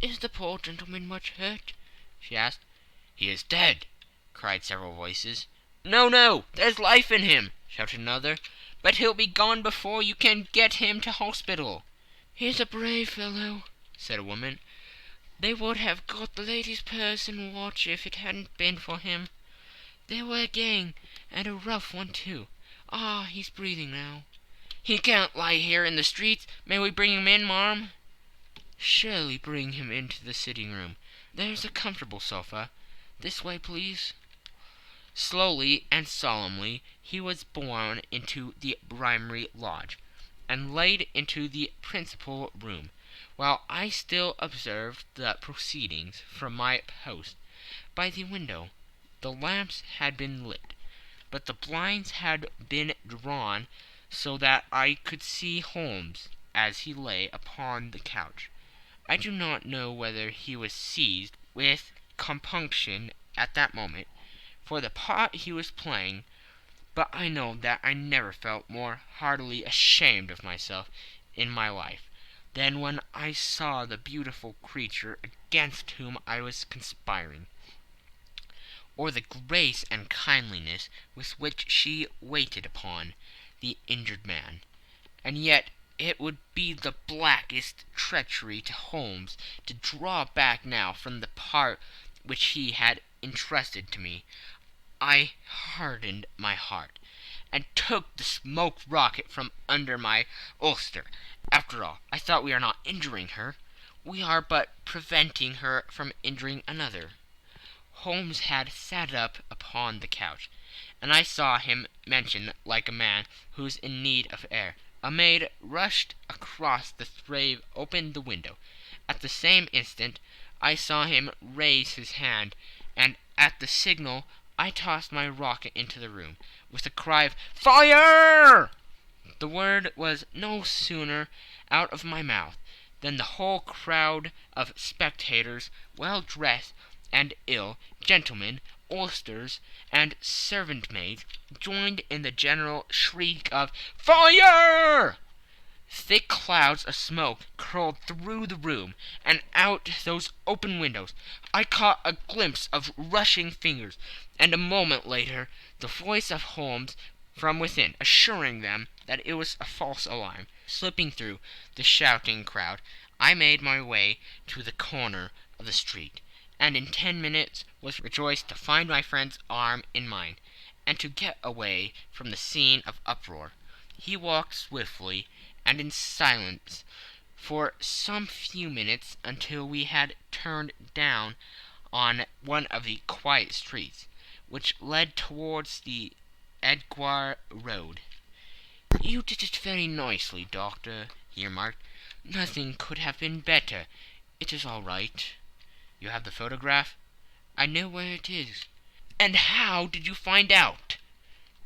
A: "Is the poor gentleman much hurt?" she asked. "He is dead," cried several voices. "No, no, there's life in him," shouted another. "But he'll be gone before you can get him to hospital." "He's a brave fellow," said a woman. "They would have got the lady's purse and watch if it hadn't been for him. They were a gang, and a rough one too. Ah, he's breathing now." "He can't lie here in the streets. May we bring him in, marm?" "Surely bring him into the sitting-room. There's a comfortable sofa. This way, please." Slowly and solemnly he was borne into the Bohemia Lodge, and laid into the principal room, while I still observed the proceedings from my post. by the window. The lamps had been lit, but the blinds had been drawn so that I could see Holmes as he lay upon the couch. I do not know whether he was seized with compunction at that moment for the part he was playing, but I know that I never felt more heartily ashamed of myself in my life than when I saw the beautiful creature against whom I was conspiring, or the grace and kindliness with which she waited upon the injured man. And yet it would be the blackest treachery to Holmes to draw back now from the part which he had entrusted to me. I hardened my heart, and took the smoke rocket from under my ulster. After all, I thought, we are not injuring her. We are but preventing her from injuring another. Holmes had sat up upon the couch, and I saw him mention like a man who's in need of air. A maid rushed across the threshold, opened the window. At the same instant I saw him raise his hand, and at the signal I tossed my rocket into the room, with a cry of "Fire!" The word was no sooner out of my mouth than the whole crowd of spectators, well dressed and ill, gentlemen, ulsters, and servant-maids, joined in the general shriek of "Fire!" Thick clouds of smoke curled through the room, and out those open windows. I caught a glimpse of rushing fingers, and a moment later the voice of Holmes from within, assuring them that it was a false alarm. Slipping through the shouting crowd, I made my way to the corner of the street, and in 10 minutes was rejoiced to find my friend's arm in mine, and to get away from the scene of uproar. He walked swiftly and in silence for some few minutes until we had turned down on one of the quiet streets which led towards the Edgware Road. "You did it very nicely, Doctor," he remarked. "Nothing could have been better. It is all right." "You have the photograph?" "I know where it is." "And how did you find out?"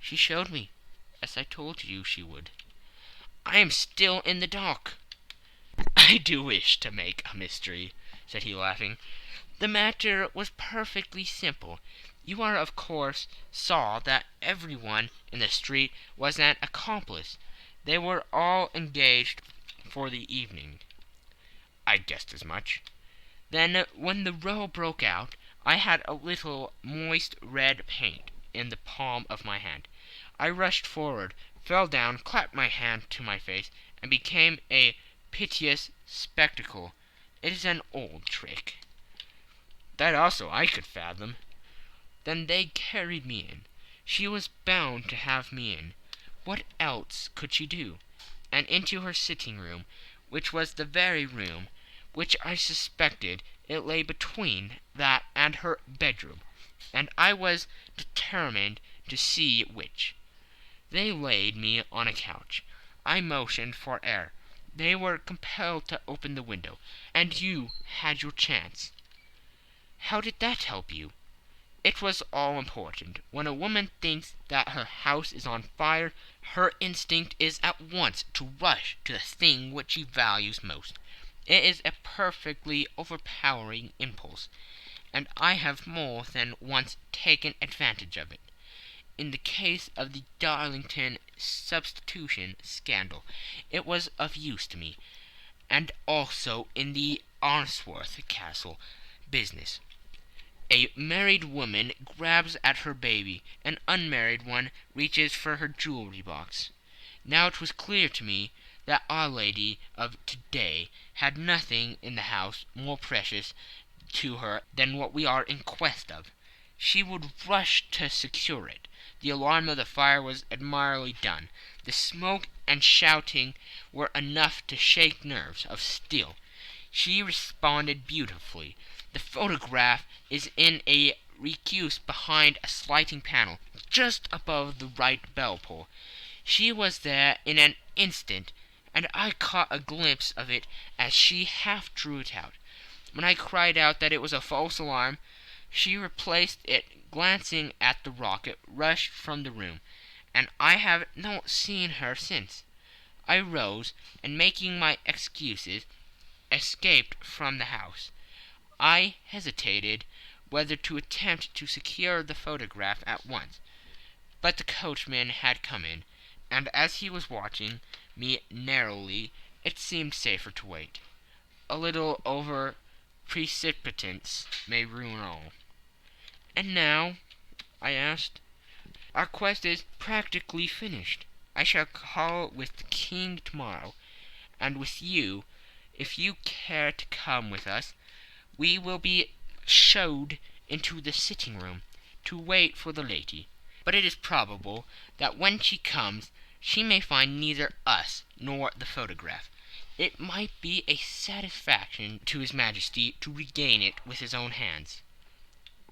A: "She showed me, as I told you she would." "I am still in the dark." "I do wish to make a mystery," said he, laughing. "The matter was perfectly simple. You are, of course, saw that everyone in the street was an accomplice. They were all engaged for the evening." "I guessed as much." "Then, when the row broke out, I had a little moist red paint in the palm of my hand. I rushed forward, fell down, clapped my hand to my face, and became a piteous spectacle. It is an old trick." "That also I could fathom." "Then they carried me in. She was bound to have me in. What else could she do? And into her sitting-room, which was the very room which I suspected. It lay between that and her bedroom, and I was determined to see which. They laid me on a couch. I motioned for air. They were compelled to open the window, and you had your chance." "How did that help you?" "It was all important. When a woman thinks that her house is on fire, her instinct is at once to rush to the thing which she values most. It is a perfectly overpowering impulse, and I have more than once taken advantage of it. In the case of the Darlington substitution scandal it was of use to me, and also in the Arnsworth Castle business. A married woman grabs at her baby, an unmarried one reaches for her jewelry box. Now it was clear to me that Our Lady of today had nothing in the house more precious to her than what we are in quest of. She would rush to secure it. The alarm of the fire was admirably done. The smoke and shouting were enough to shake nerves of steel. She responded beautifully. The photograph is in a recuse behind a sliding panel, just above the right bell pull. She was there in an instant, and I caught a glimpse of it as she half drew it out. When I cried out that it was a false alarm, She replaced it, glancing at the rocket, rushed from the room, and I have not seen her since. I rose, and making my excuses, escaped from the house. I hesitated whether to attempt to secure the photograph at once, but the coachman had come in, and as he was watching me narrowly, it seemed safer to wait. A little over precipitance may ruin all. "And now?" I asked. "Our quest is practically finished. I shall call with the king tomorrow, and with you, if you care to come with us. We will be showed into the sitting-room to wait for the lady. But it is probable that when she comes she may find neither us nor the photograph. It might be a satisfaction to his Majesty to regain it with his own hands."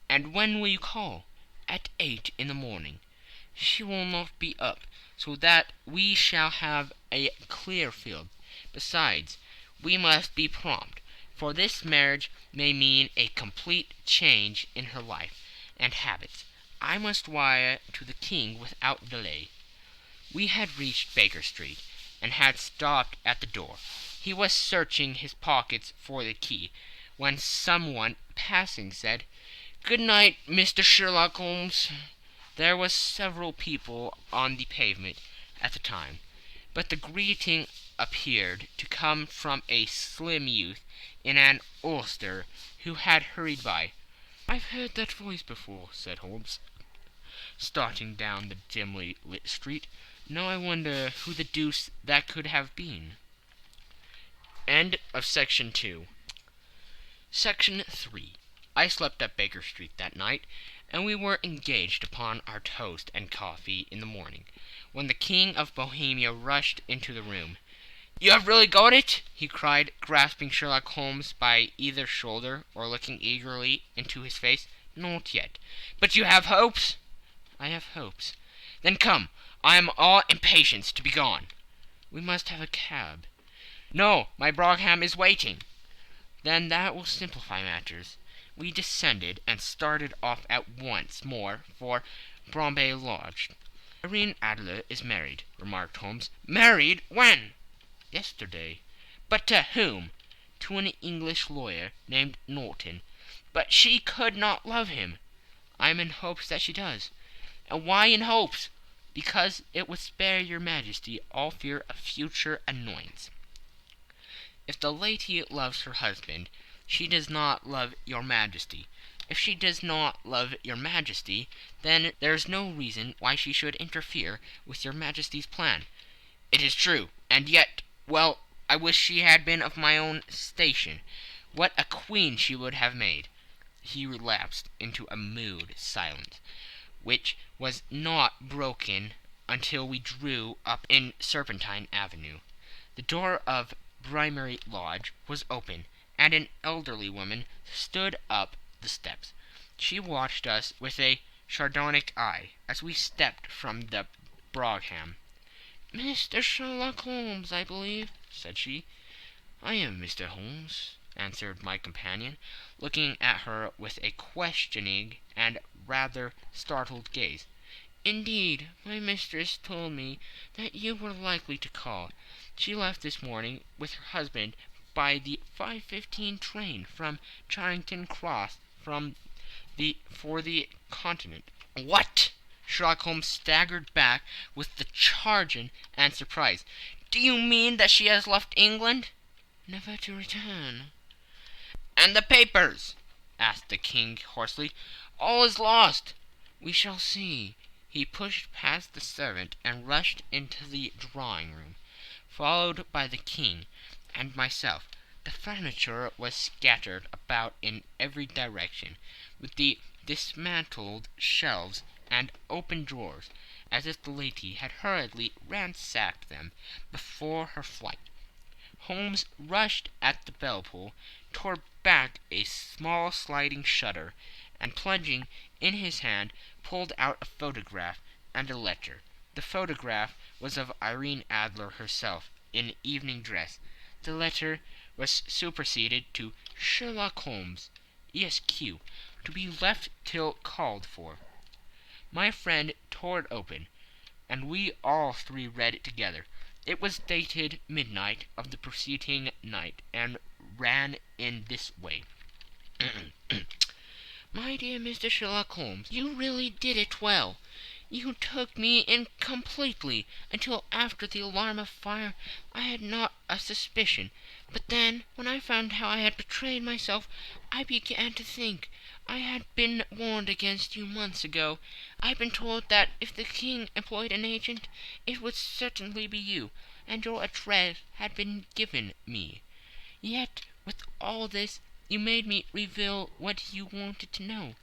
A: "And when will you call?" "At 8 in the morning. She will not be up, so that we shall have a clear field. Besides, we must be prompt, for this marriage may mean a complete change in her life and habits. I must wire to the king without delay." We had reached Baker Street, and had stopped at the door. He was searching his pockets for the key, when someone passing said, "Good night, Mr. Sherlock Holmes." There were several people on the pavement at the time, but the greeting appeared to come from a slim youth in an ulster who had hurried by. "I've heard that voice before," said Holmes, starting down the dimly lit street. "Now I wonder who the deuce that could have been." End of Section 2. Section 3. I slept at Baker Street that night, and we were engaged upon our toast and coffee in the morning, when the King of Bohemia rushed into the room. "You have really got it?" he cried, grasping Sherlock Holmes by either shoulder, or looking eagerly into his face. "Not yet." "But you have hopes?" "I have hopes." "Then come. I am all impatience to be gone." "We must have a cab." "No, my brougham is waiting." "Then that will simplify matters." We descended, and started off at once more for Boscombe Lodge. "Irene Adler is married," remarked Holmes. "Married? When?" "Yesterday." "But to whom?" "To an English lawyer named Norton." "But she could not love him." "I am in hopes that she does." "And why in hopes?" "Because it would spare your Majesty all fear of future annoyance. If the lady loves her husband, she does not love your Majesty. If she does not love your Majesty, then there is no reason why she should interfere with your Majesty's plan." "It is true, and yet, well, I wish she had been of my own station. What a queen she would have made." He relapsed into a mood silence, which was not broken until we drew up in Serpentine Avenue. The door of Brimary Lodge was open, and an elderly woman stood up the steps. She watched us with a sardonic eye as we stepped from the brougham. "Mr. Sherlock Holmes, I believe," said she. "I am Mr. Holmes," answered my companion, looking at her with a questioning and rather startled gaze. "Indeed, my mistress told me that you were likely to call. She left this morning with her husband by the 5:15 train from Charing Cross for the Continent." "What?" Sherlock Holmes staggered back with the chagrin and surprise. "Do you mean that she has left England?" "Never to return." "And the papers?" asked the King hoarsely. "All is lost." "We shall see." He pushed past the servant and rushed into the drawing-room, followed by the King and myself. The furniture was scattered about in every direction, with the dismantled shelves and open drawers, as if the lady had hurriedly ransacked them before her flight. Holmes rushed at the bell-pull, tore back a small sliding shutter, and plunging in his hand, pulled out a photograph and a letter. The photograph was of Irene Adler herself, in evening dress. The letter was superscribed to Sherlock Holmes, Esq.,
B: to be left till called for. My friend tore it open, and we all three read it together. It was dated midnight of the preceding night, and ran in this way. My dear Mr. Sherlock Holmes, you really did it well. You took me in completely. Until after the alarm of fire I had not a suspicion. But then, when I found how I had betrayed myself, I began to think. I had been warned against you months ago. I had been told that if the king employed an agent, it would certainly be you, and your address had been given me. Yet, with all this, you made me reveal what you wanted to know.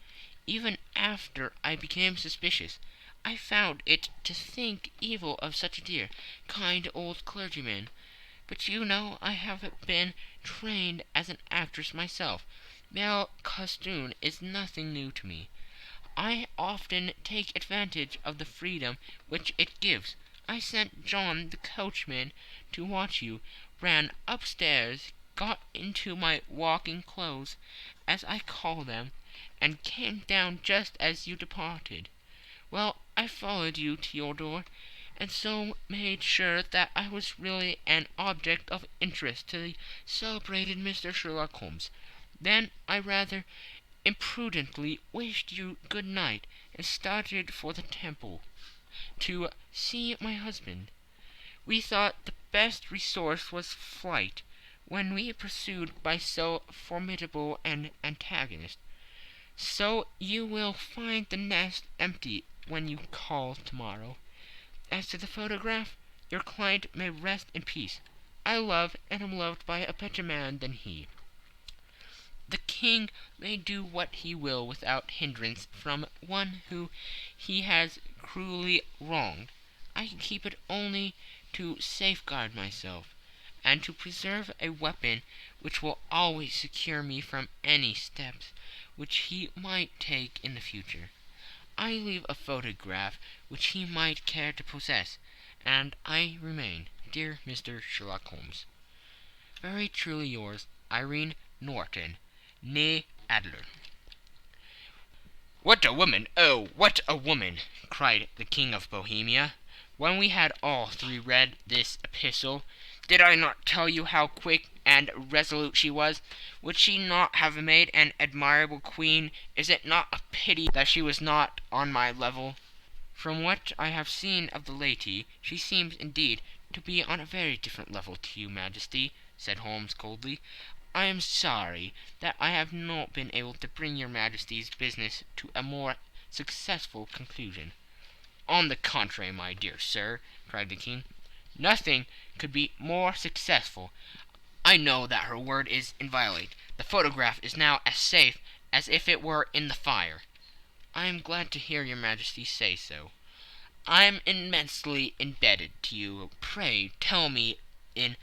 B: Even after I became suspicious, I found it to think evil of such a dear, kind old clergyman. But you know I have been trained as an actress myself. Male costume is nothing new to me. I often take advantage of the freedom which it gives. I sent John the coachman to watch you, ran upstairs, got into my walking clothes, as I call them, and came down just as you departed. Well, I followed you to your door, and so made sure that I was really an object of interest to the celebrated Mr. Sherlock Holmes. Then I rather imprudently wished you good night, and started for the Temple to see my husband. We thought the best resource was flight, when we pursued by so formidable an antagonist. So you will find the nest empty when you call tomorrow. As to the photograph, your client may rest in peace. I love and am loved by a better man than he. The king may do what he will without hindrance from one whom he has cruelly wronged. I can keep it only to safeguard myself, and to preserve a weapon which will always secure me from any steps which he might take in the future. I leave a photograph which he might care to possess, and I remain, dear Mr. Sherlock Holmes, very truly yours, Irene Norton, née Adler.
A: What a woman! Oh, what a woman! Cried the King of Bohemia, when we had all three read this epistle. Did I not tell you how quick and resolute she was? Would she not have made an admirable queen? Is it not a pity that she was not on my level?
B: From what I have seen of the lady, she seems indeed to be on a very different level to you, Majesty, said Holmes coldly. I am sorry that I have not been able to bring your Majesty's business to a more successful conclusion.
A: On the contrary, my dear sir, cried the King, nothing could be more successful. I know that her word is inviolate. The photograph is now as safe as if it were in the fire.
B: I am glad to hear your Majesty say so.
A: I am immensely indebted to you. Pray tell me in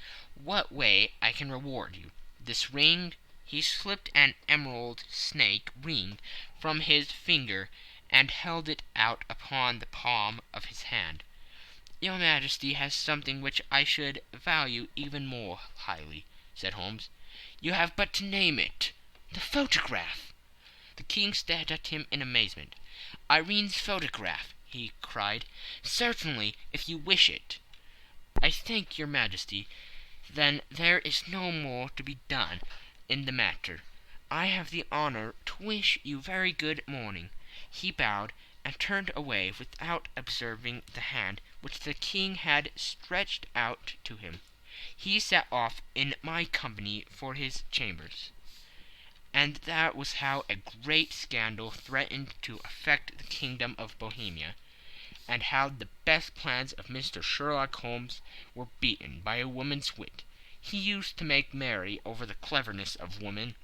A: what way I can reward you. This ring," he slipped an emerald snake ring from his finger and held it out upon the palm of his hand.
B: "Your Majesty has something which I should value even more highly," said Holmes.
A: "You have but to name it."
B: "The photograph!" The King stared at him in amazement. "Irene's photograph!" he cried. "Certainly, if you wish it." "I thank your Majesty. Then there is no more to be done in the matter. I have the honor to wish you very good morning." He bowed and turned away without observing the hand which the King had stretched out to him. He set off in my company for his chambers. And that was how a great scandal threatened to affect the kingdom of Bohemia, and how the best plans of Mr. Sherlock Holmes were beaten by a woman's wit. He used to make merry over the cleverness of women,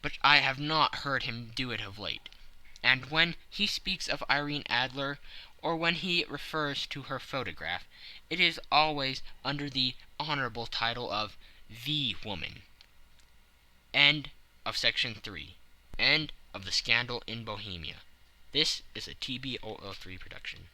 B: but I have not heard him do it of late. And when he speaks of Irene Adler, or when he refers to her photograph, it is always under the honorable title of the woman. End of Section 3. End of the Scandal in Bohemia. This is a TB003 production.